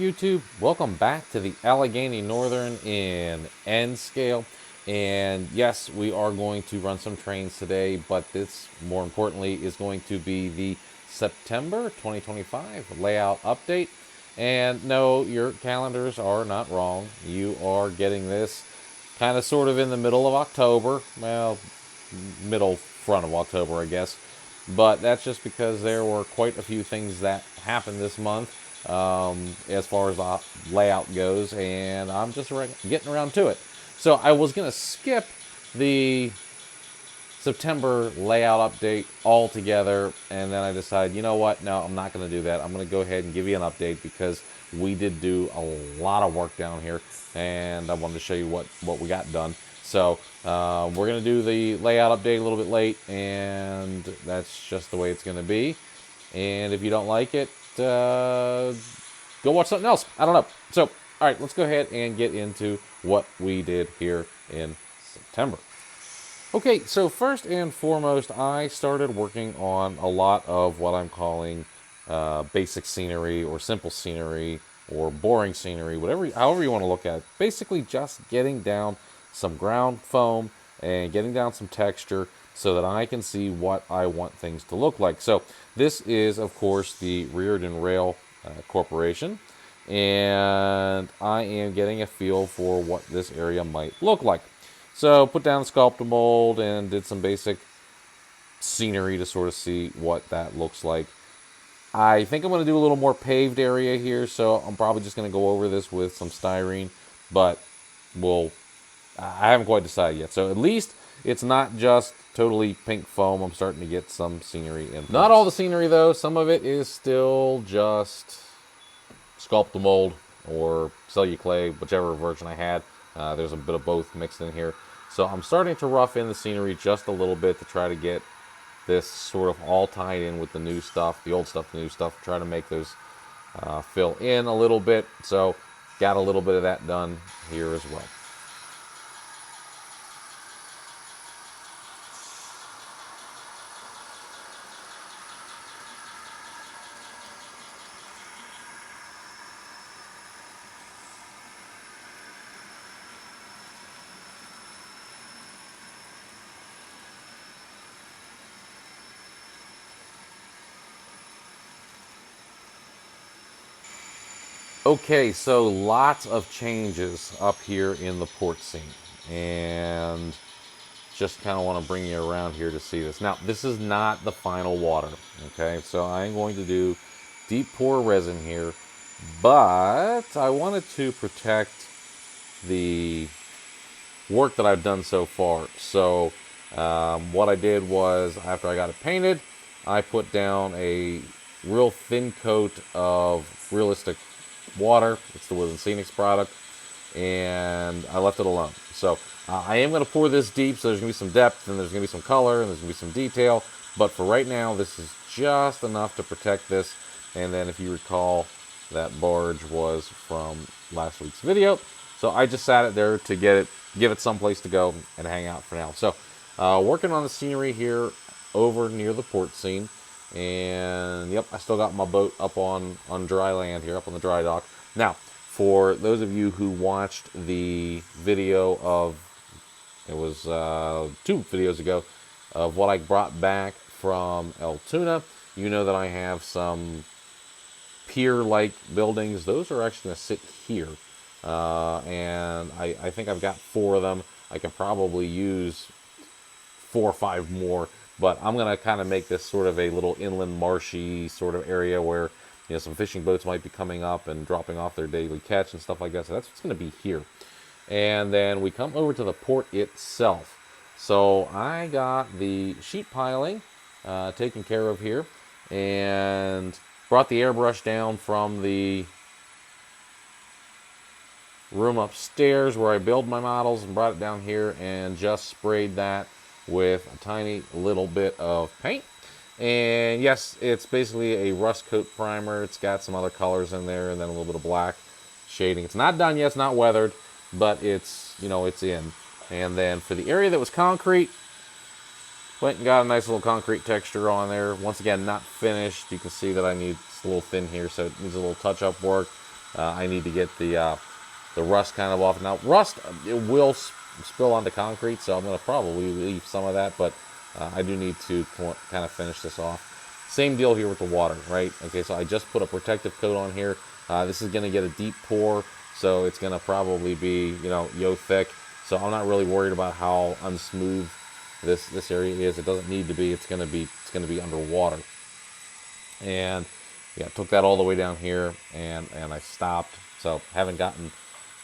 YouTube? Welcome back to the Allegheny Northern in N-scale. And yes, we are going to run some trains today, but this, more importantly, is going to be the September 2025 layout update. And no, your calendars are not wrong. You are getting this kind of sort of in the middle of October. Well, middle front of October, I guess. But that's just because there were quite a few things that happened this month as far as the layout goes, and I'm just getting around to it. So I was going to skip the September layout update altogether, and then I decided, you know what, no, I'm not going to do that. I'm going to go ahead and give you an update because we did do a lot of work down here, and I wanted to show you what we got done. So we're going to do the layout update a little bit late, and that's just the way it's going to be. And if you don't like it, go watch something else. I don't know. So, all right, let's go ahead and get into what we did here in September. Okay, so first and foremost, I started working on a lot of what I'm calling basic scenery or simple scenery or boring scenery, however you want to look at it. Basically just getting down some ground foam and getting down some texture so that I can see what I want things to look like. So this is, of course, the Reardon Rail Corporation, and I am getting a feel for what this area might look like. So put down the sculpted mold and did some basic scenery to sort of see what that looks like. I think I'm going to do a little more paved area here, so I'm probably just going to go over this with some styrene, but I haven't quite decided yet. So at least it's not just totally pink foam. I'm starting to get some scenery in. Not all the scenery, though. Some of it is still just sculpt the mold or clay, whichever version I had. There's a bit of both mixed in here. So I'm starting to rough in the scenery just a little bit to try to get this sort of all tied in with the new stuff, the old stuff, the new stuff. Try to make those fill in a little bit. So got a little bit of that done here as well. Okay, so lots of changes up here in the port scene, and just kind of want to bring you around here to see this. Now, this is not the final water, okay? So I'm going to do deep pour resin here, but I wanted to protect the work that I've done so far. So what I did was, after I got it painted, I put down a real thin coat of realistic water. It's the Woods & Scenics product, and I left it alone. So I am going to pour this deep, so there's going to be some depth, and there's going to be some color, and there's going to be some detail. But for right now, this is just enough to protect this. And then, if you recall, that barge was from last week's video. So I just sat it there to give it someplace to go and hang out for now. So working on the scenery here over near the port scene. And yep, I still got my boat up on dry land here, up on the dry dock. Now, for those of you who watched the video of, it was 2 videos ago, of what I brought back from El Tuna, you know that I have some pier-like buildings. Those are actually going to sit here. And I think I've got 4 of them. I can probably use 4 or 5 more. But I'm going to kind of make this sort of a little inland marshy sort of area where, you know, some fishing boats might be coming up and dropping off their daily catch and stuff like that. So that's what's going to be here. And then we come over to the port itself. So I got the sheet piling taken care of here and brought the airbrush down from the room upstairs where I build my models and brought it down here and just sprayed that with a tiny little bit of paint. And yes, it's basically a rust coat primer. It's got some other colors in there and then a little bit of black shading. It's not done yet, it's not weathered, but it's, you know, it's in. And then for the area that was concrete, went and got a nice little concrete texture on there. Once again, not finished. You can see that I need, it's a little thin here, so it needs a little touch-up work. I need to get the rust kind of off. Now, rust, it will spill onto concrete, so I'm going to probably leave some of that, but I do need to kind of finish this off. Same deal here with the water, right? Okay, so I just put a protective coat on here. This is going to get a deep pour, so it's going to probably be, yo thick. So I'm not really worried about how unsmooth this area is. It doesn't need to be. It's going to be underwater. And yeah, took that all the way down here, and I stopped. So haven't gotten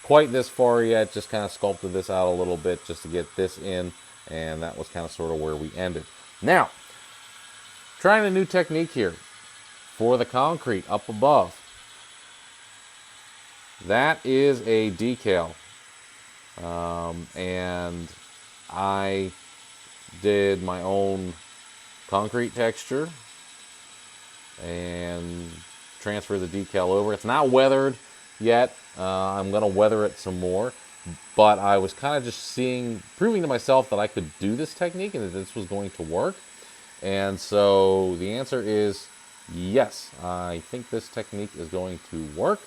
quite this far yet. Just kind of sculpted this out a little bit just to get this in, and that was kind of sort of where we ended. Now, trying a new technique here for the concrete up above. That is a decal, and I did my own concrete texture and transfer the decal over. It's not weathered yet. I'm going to weather it some more, but I was kind of just proving to myself that I could do this technique and that this was going to work. And so the answer is yes, I think this technique is going to work.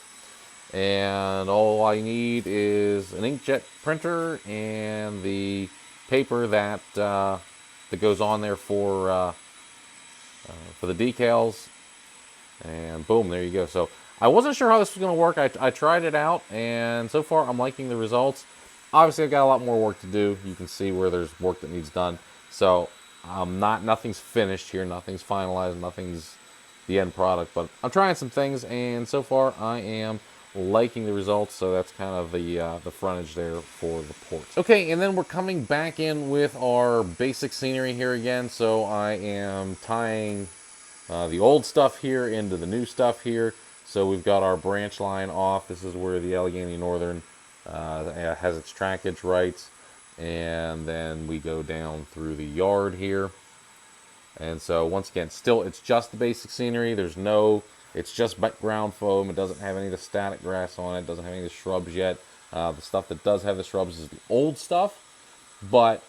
And all I need is an inkjet printer and the paper that goes on there for the decals. And boom, there you go. So I wasn't sure how this was going to work. I tried it out, and so far I'm liking the results. Obviously, I've got a lot more work to do. You can see where there's work that needs done. So nothing's finished here. Nothing's finalized. Nothing's the end product. But I'm trying some things, and so far I am liking the results. So that's kind of the frontage there for the porch. Okay, and then we're coming back in with our basic scenery here again. So I am tying the old stuff here into the new stuff here. So we've got our branch line off. This is where the Allegheny Northern has its trackage rights. And then we go down through the yard here. And so once again, still it's just the basic scenery. It's just ground foam. It doesn't have any of the static grass on it. It doesn't have any of the shrubs yet. The stuff that does have the shrubs is the old stuff. But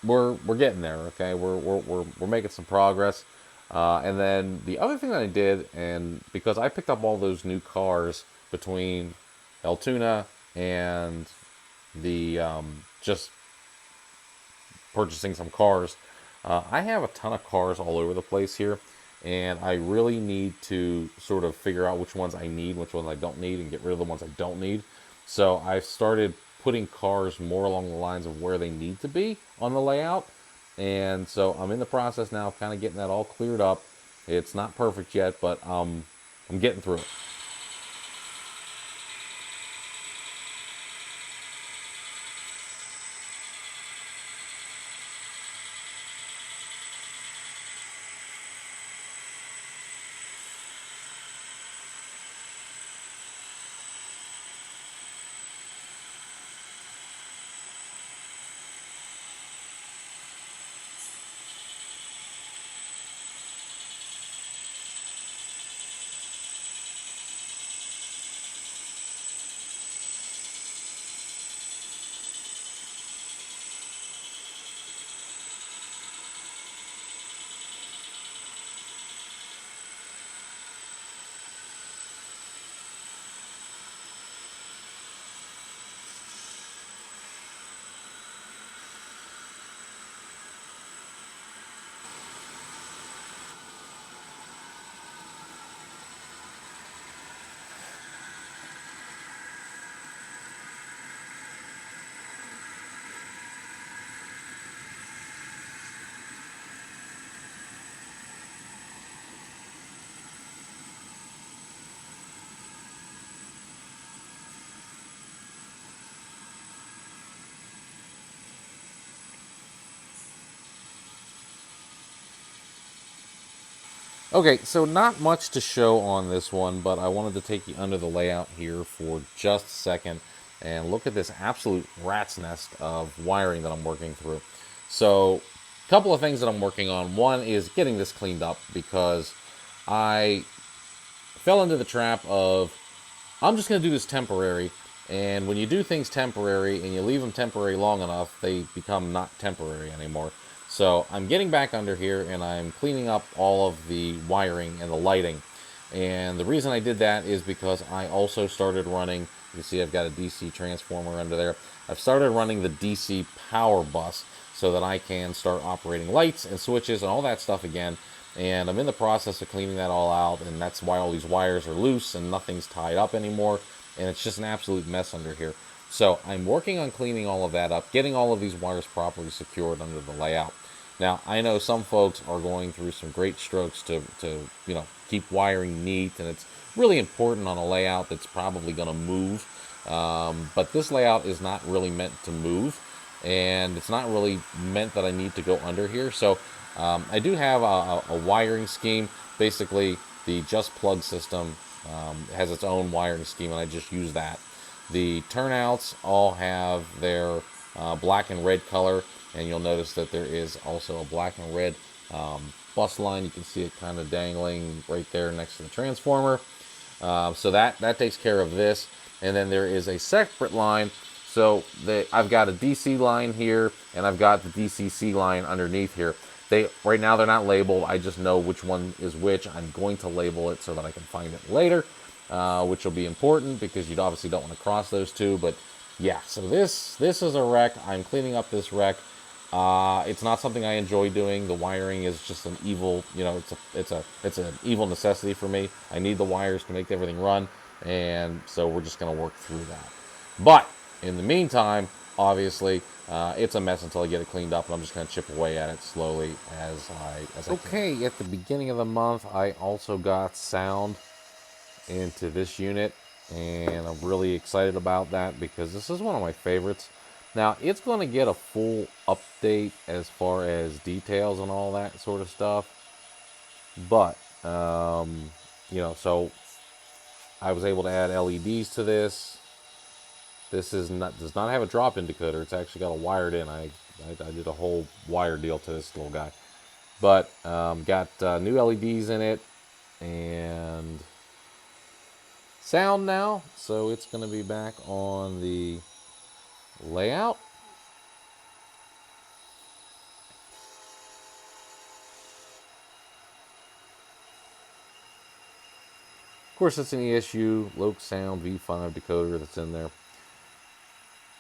we're getting there, okay? We're making some progress. And then the other thing that I did, and because I picked up all those new cars between Altoona and the just purchasing some cars, I have a ton of cars all over the place here, and I really need to sort of figure out which ones I need, which ones I don't need, and get rid of the ones I don't need. So I started putting cars more along the lines of where they need to be on the layout. And so I'm in the process now of kind of getting that all cleared up. It's not perfect yet, but I'm getting through it. Okay, so not much to show on this one, but I wanted to take you under the layout here for just a second and look at this absolute rat's nest of wiring that I'm working through. So, a couple of things that I'm working on. One is getting this cleaned up because I fell into the trap of I'm just going to do this temporary, and when you do things temporary and you leave them temporary long enough, they become not temporary anymore. So I'm getting back under here and I'm cleaning up all of the wiring and the lighting. And the reason I did that is because I also started running, you can see I've got a DC transformer under there. I've started running the DC power bus so that I can start operating lights and switches and all that stuff again. And I'm in the process of cleaning that all out, and that's why all these wires are loose and nothing's tied up anymore. And it's just an absolute mess under here. So I'm working on cleaning all of that up, getting all of these wires properly secured under the layout. Now, I know some folks are going through some great strokes to keep wiring neat, and it's really important on a layout that's probably going to move. But this layout is not really meant to move, and it's not really meant that I need to go under here. So I do have a wiring scheme. Basically, the just plug system has its own wiring scheme, and I just use that. The turnouts all have their black and red color, and you'll notice that there is also a black and red bus line. You can see it kind of dangling right there next to the transformer. So that takes care of this. And then there is a separate line. So I've got a DC line here, and I've got the DCC line underneath here. Right now they're not labeled. I just know which one is which. I'm going to label it so that I can find it later, which will be important because you obviously don't want to cross those two. But yeah, so this is a wreck. I'm cleaning up this wreck. It's not something I enjoy doing. The wiring is just an evil, it's an evil necessity for me. I need the wires to make everything run, and so we're just going to work through that. But in the meantime, obviously, it's a mess until I get it cleaned up, and I'm just going to chip away at it slowly as I okay, can. At the beginning of the month, I also got sound into this unit, and I'm really excited about that because this is one of my favorites. Now, it's going to get a full update as far as details and all that sort of stuff. But, so I was able to add LEDs to this. This does not have a drop-in decoder. It's actually got a wired in. I did a whole wire deal to this little guy. But got new LEDs in it and sound now. So it's going to be back on the layout. Of course, it's an ESU Loc Sound V5 decoder that's in there.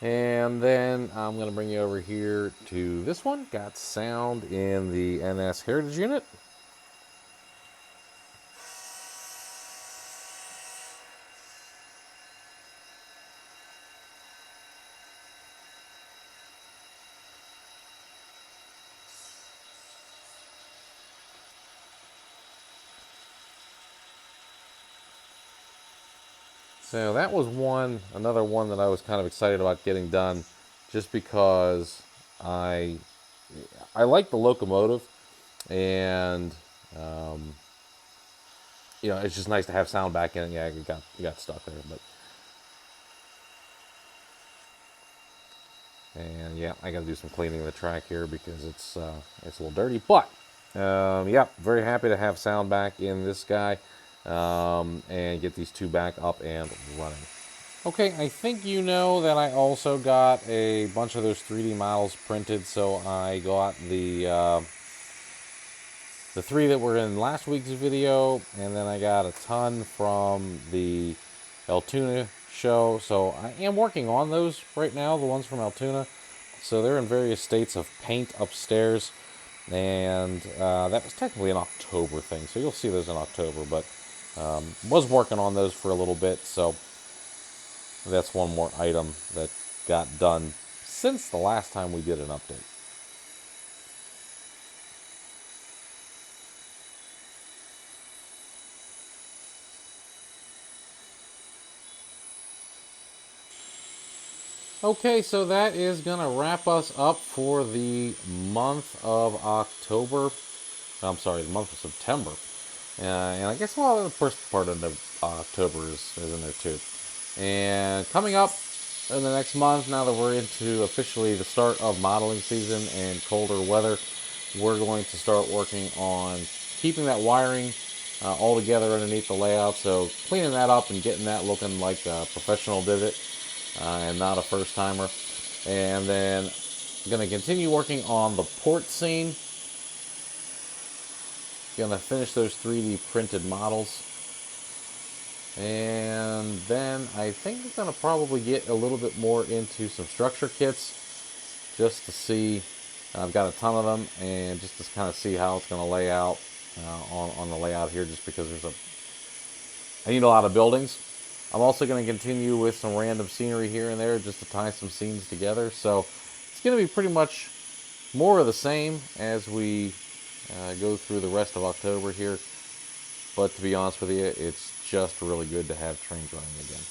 And then I'm going to bring you over here to this one. Got sound in the NS Heritage unit. So that was another one that I was kind of excited about getting done, just because I like the Locomotive, and it's just nice to have sound back in it. Yeah, it got stuck there, and yeah, I got to do some cleaning of the track here because it's a little dirty. But yeah, very happy to have sound back in this guy. And get these two back up and running. Okay, I think you know that I also got a bunch of those 3D models printed, so I got the three that were in last week's video, and then I got a ton from the Altoona show, so I am working on those right now, the ones from Altoona. So they're in various states of paint upstairs, and that was technically an October thing, so you'll see those in October, but was working on those for a little bit, so that's one more item that got done since the last time we did an update. Okay, so that is going to wrap us up for the month of October. I'm sorry, the month of September. And I guess the first part of October is in there too. And coming up in the next month, now that we're into officially the start of modeling season and colder weather, we're going to start working on keeping that wiring all together underneath the layout. So cleaning that up and getting that looking like a professional did it and not a first timer. And then I'm going to continue working on the port scene. Gonna finish those 3D printed models, And then I think I'm going to probably get a little bit more into some structure kits just to see. I've got a ton of them, and just to kind of see how it's going to lay out on the layout here, just because I need a lot of buildings. I'm also going to continue with some random scenery here and there just to tie some scenes together. So it's going to be pretty much more of the same as we go through the rest of October here. But to be honest with you, it's just really good to have trains running again.